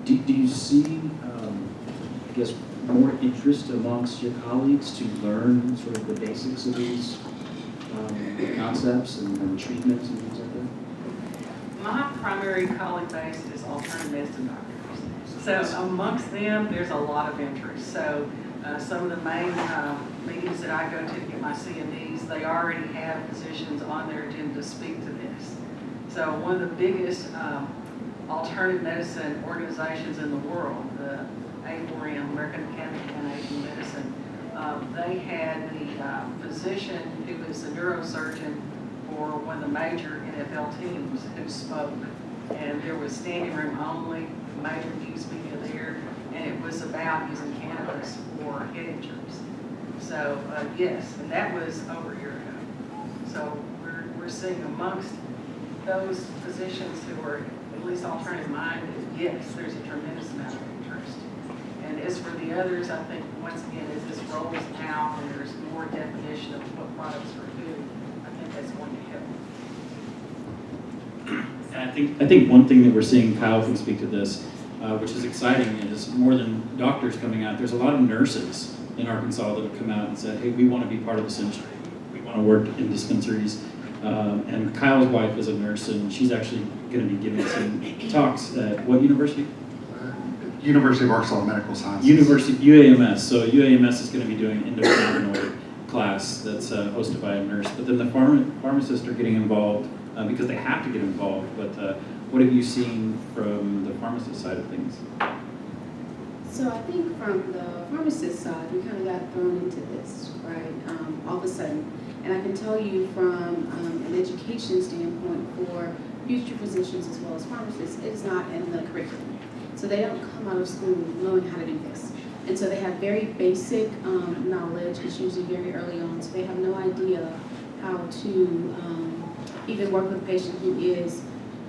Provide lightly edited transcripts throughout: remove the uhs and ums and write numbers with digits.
Do you see, I guess, more interest amongst your colleagues to learn sort of the basics of these concepts and treatments and things like that? My primary colleague base is alternative medicine doctors. So amongst them, there's a lot of interest. So some of the main meetings that I go to get my CMEs, they already have physicians on their agenda to speak to this. So one of the biggest alternative medicine organizations in the world, the AARM, American Academy of International Medicine, they had the physician who is a neurosurgeon for one of the major NFL teams who spoke. And there was standing room only, major news media there, and it was about using cannabis for head injuries. So yes, and that was over a year ago. So we're seeing amongst those physicians who are at least alternative minded, yes, there's a tremendous amount of interest. And as for the others, I think once again, as this rolls out and there's more definition of what products are who, I think that's going to help. And I think one thing that we're seeing, Kyle can speak to this, which is exciting, is more than doctors coming out, there's a lot of nurses in Arkansas that have come out and said, hey, we want to be part of this industry. We want to work in dispensaries. And Kyle's wife is a nurse, and she's actually going to be giving some talks at what university? University of Arkansas Medical Sciences. UAMS. So UAMS is going to be doing an endocannabinoid class that's hosted by a nurse. But then the pharmacists are getting involved because they have to get involved. But what have you seen from the pharmacist side of things? So I think from the pharmacist side, we kind of got thrown into this, right, all of a sudden. And I can tell you from an education standpoint for future physicians as well as pharmacists, it's not in the curriculum. So they don't come out of school knowing how to do this. And so they have very basic knowledge. It's usually very early on. So they have no idea how to even work with a patient who is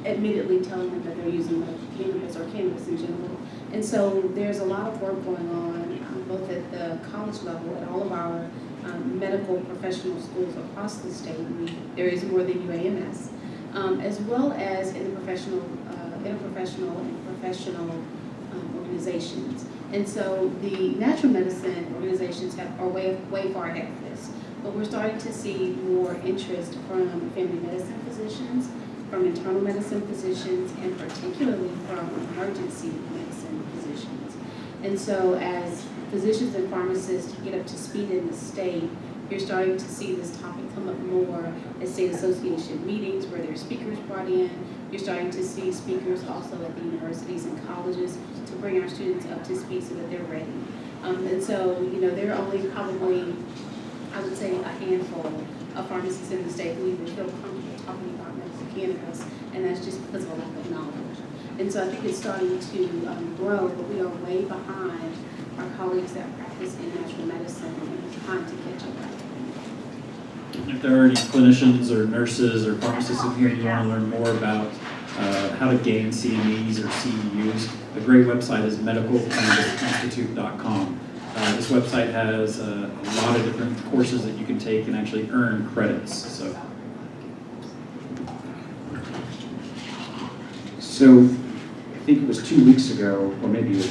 admittedly telling them that they're using cannabis or cannabis in general. And so there's a lot of work going on both at the college level and all of our medical professional schools across the state. There is more than UAMS, as well as in the professional, interprofessional and professional organizations. And so the natural medicine organizations are way far ahead of this. But we're starting to see more interest from family medicine physicians, from internal medicine physicians, and particularly from emergency medicine physicians. And so as physicians and pharmacists get up to speed in the state, you're starting to see this topic come up more at state association meetings where there are speakers brought in. You're starting to see speakers also at the universities and colleges to bring our students up to speed so that they're ready. And so, there are only probably, I would say, a handful of pharmacists in the state who even feel comfortable talking about medical cannabis, and that's just because of a lack of knowledge. And so I think it's starting to grow, but we are way behind our colleagues that practice in natural medicine and behind to catch up. If there are any clinicians or nurses or pharmacists in here and you want to learn more about how to gain CMEs or CEUs, a great website is medicalcannabisinstitute.com. This website has a lot of different courses that you can take and actually earn credits. So I think it was 2 weeks ago, or maybe a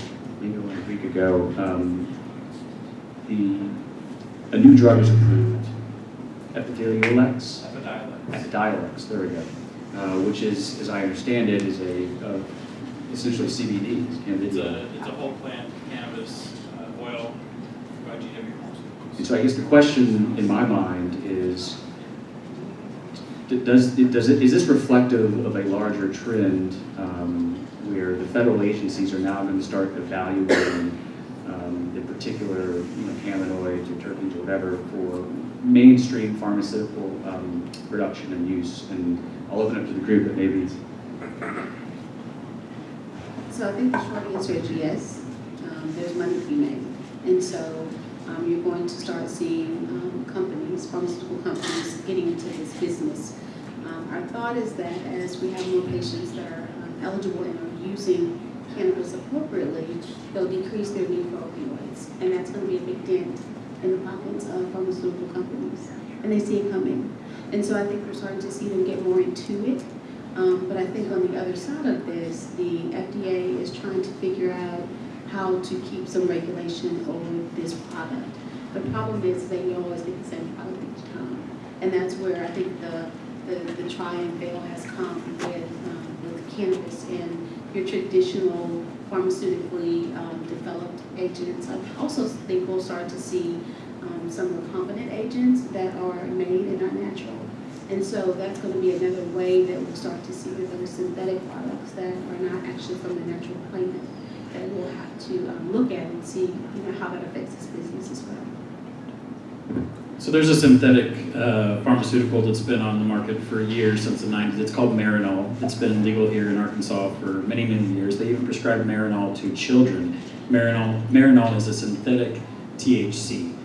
week ago, a new drug was approved, Epidiolex, there we go, which is, as I understand it, is essentially CBD. It's a whole plant cannabis oil by GW. And so I guess the question in my mind is, is this reflective of a larger trend where the federal agencies are now going to start evaluating the particular cannabinoids or terpenes or whatever for mainstream pharmaceutical production and use? And I'll open up to the group, but maybe. So I think the short answer is yes. There's money to be made. And so you're going to start seeing companies, pharmaceutical companies, getting into this business. Our thought is that as we have more patients that are eligible and are using cannabis appropriately, they'll decrease their need for opioids. And that's going to be a big dent in the pockets of pharmaceutical companies. And they see it coming. And so I think we're starting to see them get more into it. But I think on the other side of this, the FDA is trying to figure out how to keep some regulation over this product. The problem is that you always get the same product each time. And that's where I think the try and fail has come with cannabis and your traditional pharmaceutically developed agents. I also think we'll start to see some recombinant agents that are made and are natural. And so that's going to be another way that we'll start to see that there are synthetic products that are not actually from the natural plant that we'll have to look at and see, how that affects this business as well. So there's a synthetic pharmaceutical that's been on the market for years, since the 90s. It's called Marinol. It's been legal here in Arkansas for many, many years. They even prescribe Marinol to children. Marinol is a synthetic THC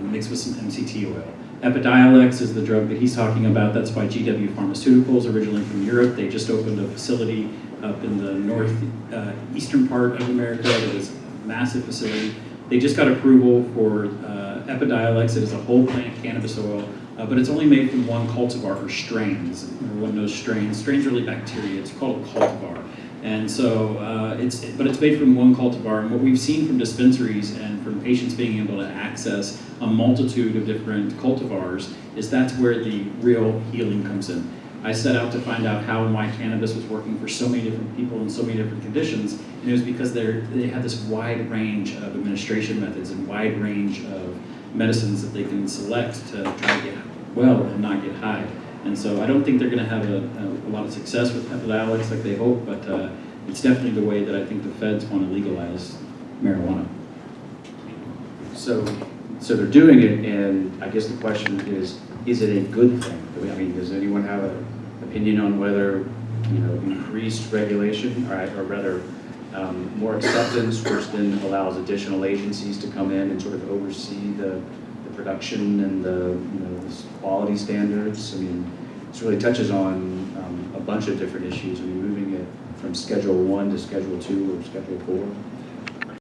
mixed with some MCT oil. Epidiolex is the drug that he's talking about. That's by GW Pharmaceuticals, originally from Europe. They just opened a facility up in the northeastern part of America. That is a massive facility. They just got approval for Epidiolex. It is a whole plant cannabis oil, but it's only made from one cultivar, or strains. Everyone knows strains. Strains are really bacteria. It's called a cultivar. And so it's made from one cultivar. And what we've seen from dispensaries and from patients being able to access a multitude of different cultivars is that's where the real healing comes in. I set out to find out how and why cannabis was working for so many different people in so many different conditions, and it was because they had this wide range of administration methods and wide range of medicines that they can select to try to get well and not get high. And so I don't think they're going to have a lot of success with Epidiolex like they hope, but it's definitely the way that I think the feds want to legalize marijuana. So they're doing it, and I guess the question is it a good thing? I mean, does anyone have an opinion on whether, increased regulation, or rather more acceptance, which then allows additional agencies to come in and sort of oversee the production and the quality standards? I mean, this really touches on a bunch of different issues. I mean, moving it from Schedule 1 to Schedule 2 or Schedule 4.